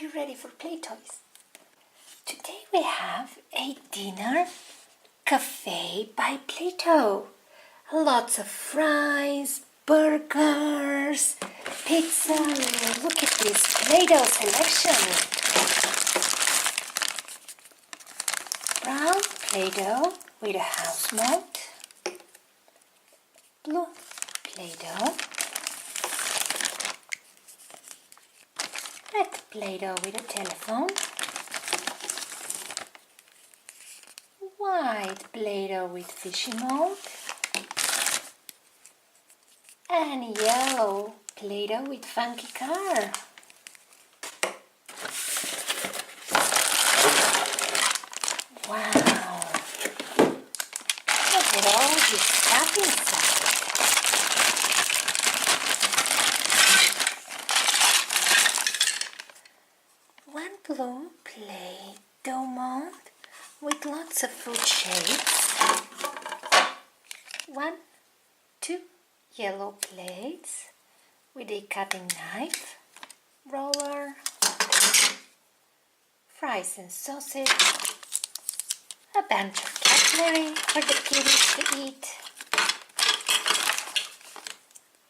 you ready for play toys? Today we have a dinner cafe by Playdough. Lots of fries, burgers, pizza. Look at this Playdough selection. Brown Playdough with a house mold. Blue Playdough. Red Playdough with a telephone. White Playdough with fishy mold. And yellow Playdough with funky car. Wow! Look at all this stuff inside. One blue Playdough mold with lots of fruit shapes. 1, 2 yellow plates with a cutting knife, roller, fries and sausage, a bunch of cutlery for the kiddies to eat,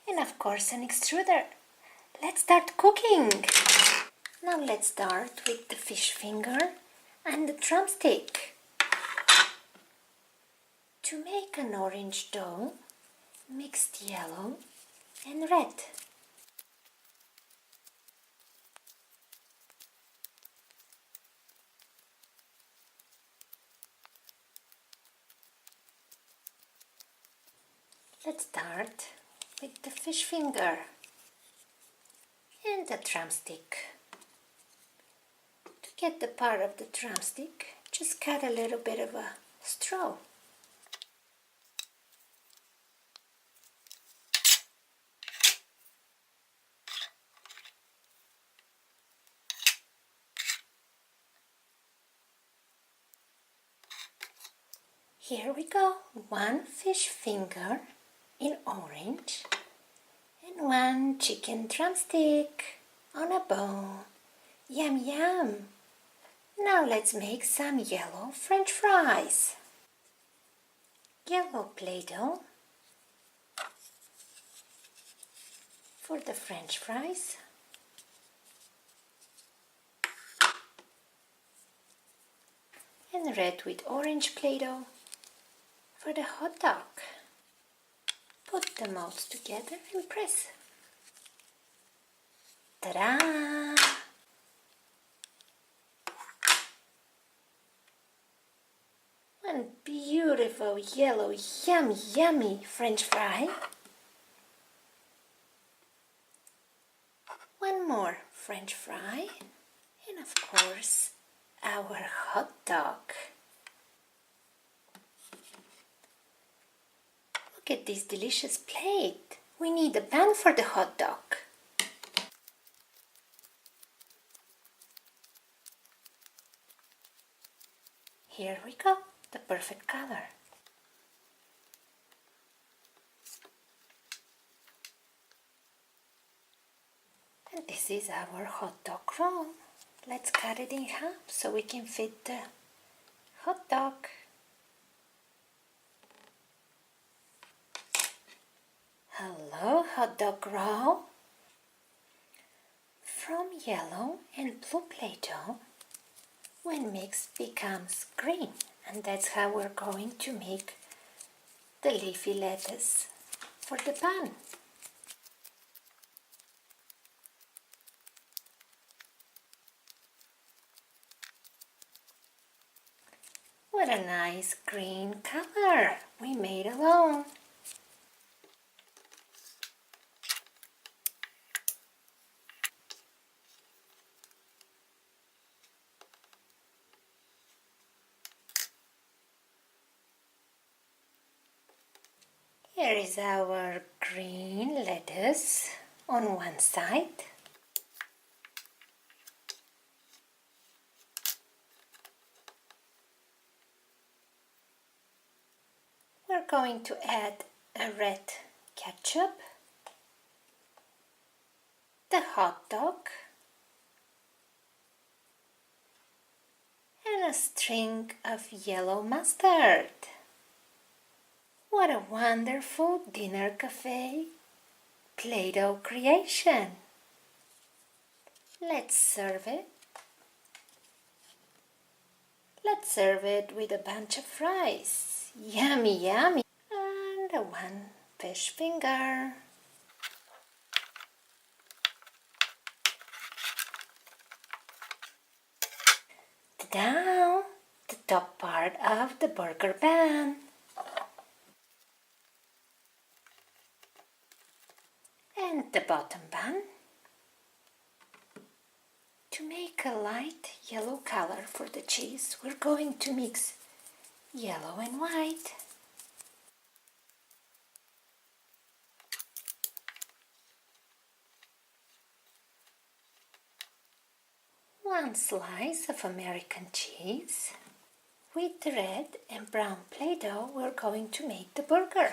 and of course an extruder. Let's start cooking! Now let's start with the fish finger and the drumstick. To make an orange dough, mixed yellow and red. Let's start with the fish finger and the drumstick. To get the part of the drumstick, just cut a little bit of a straw. Here we go, 1 fish finger in orange and 1 chicken drumstick on a bone. Yum yum! Now let's make some yellow French fries. Yellow Play-Doh for the French fries. And red with orange Play-Doh for the hot dog. Put the molds together and press. Ta-da! One beautiful yellow yummy French fry. One more French fry. And of course, our hot dog. Look at this delicious plate. We need a pan for the hot dog. Here we go, the perfect color. And this is our hot dog roll. Let's cut it in half so we can fit the hot dog. Hello, hot dog roll. From yellow and blue Play-Doh, when mixed becomes green, and that's how we're going to make the leafy lettuce for the pan. What a nice green color we made alone. Here is our green lettuce on one side. We're going to add a red ketchup, the hot dog, and a string of yellow mustard. What a wonderful dinner cafe Play-Dough creation! Let's serve it. Let's serve it with a bunch of fries. Yummy, yummy! And one fish finger. Down the top part of the burger bun. And the bottom bun. To make a light yellow color for the cheese, we're going to mix yellow and white. One slice of American cheese. With the red and brown Play-Dough, we're going to make the burger.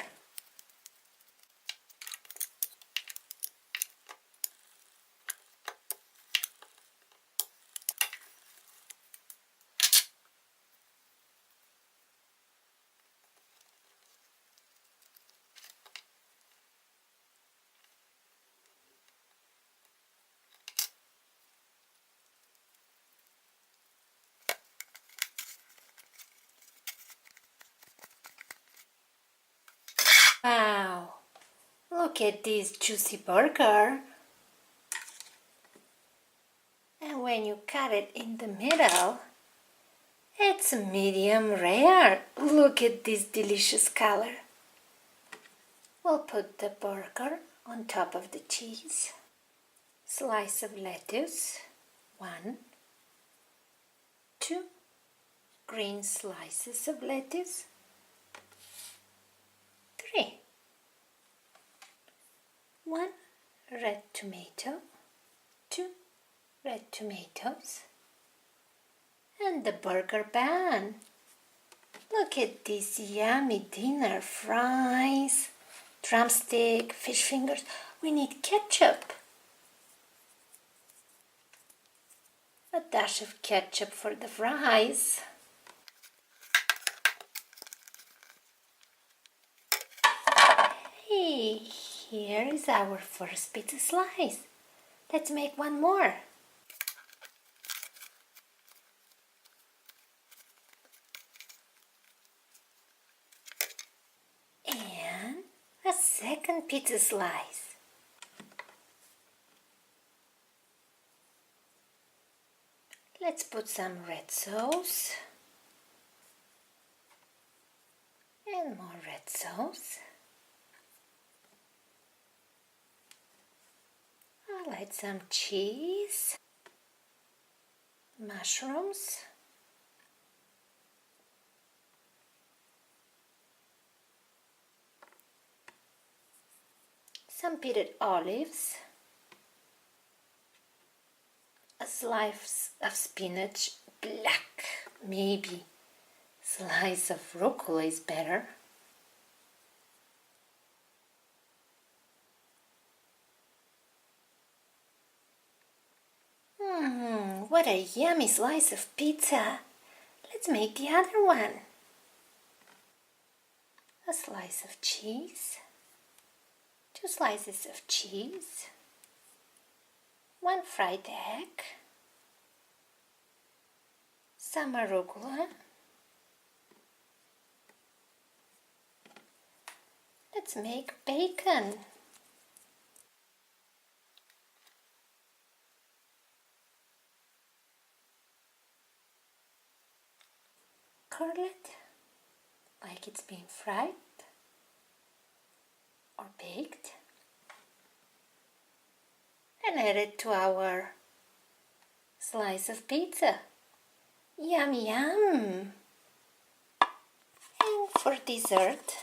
Wow! Look at this juicy burger. And when you cut it in the middle, it's medium rare. Look at this delicious color. We'll put the burger on top of the cheese. Slice of lettuce, 1, 2 green slices of lettuce, 3, 1 red tomato, 2 red tomatoes, and the burger bun. Look at this yummy dinner, fries, drumstick, fish fingers. We need ketchup. A dash of ketchup for the fries. Hey, here is our first pizza slice. Let's make one more. And a second pizza slice. Let's put some red sauce and more red sauce. I'll add some cheese, mushrooms, some pitted olives, a slice of spinach, black, maybe slice of rucola is better. What a yummy slice of pizza! Let's make the other one. A slice of cheese, 2 slices of cheese, 1 fried egg, some arugula. Let's make bacon. Curl it like it's being fried or baked and add it to our slice of pizza. Yum, yum! And for dessert,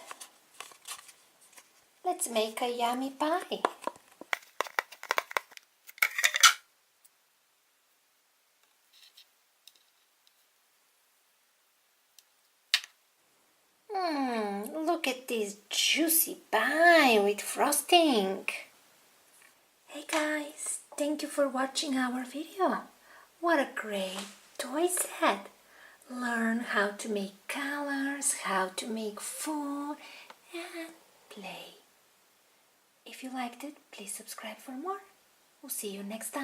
let's make a yummy pie. Look at this juicy pie with frosting. Hey guys, thank you for watching our video. What a great toy set. learn how to make colors, how to make food, and play. If you liked it, please subscribe for more. We'll see you next time.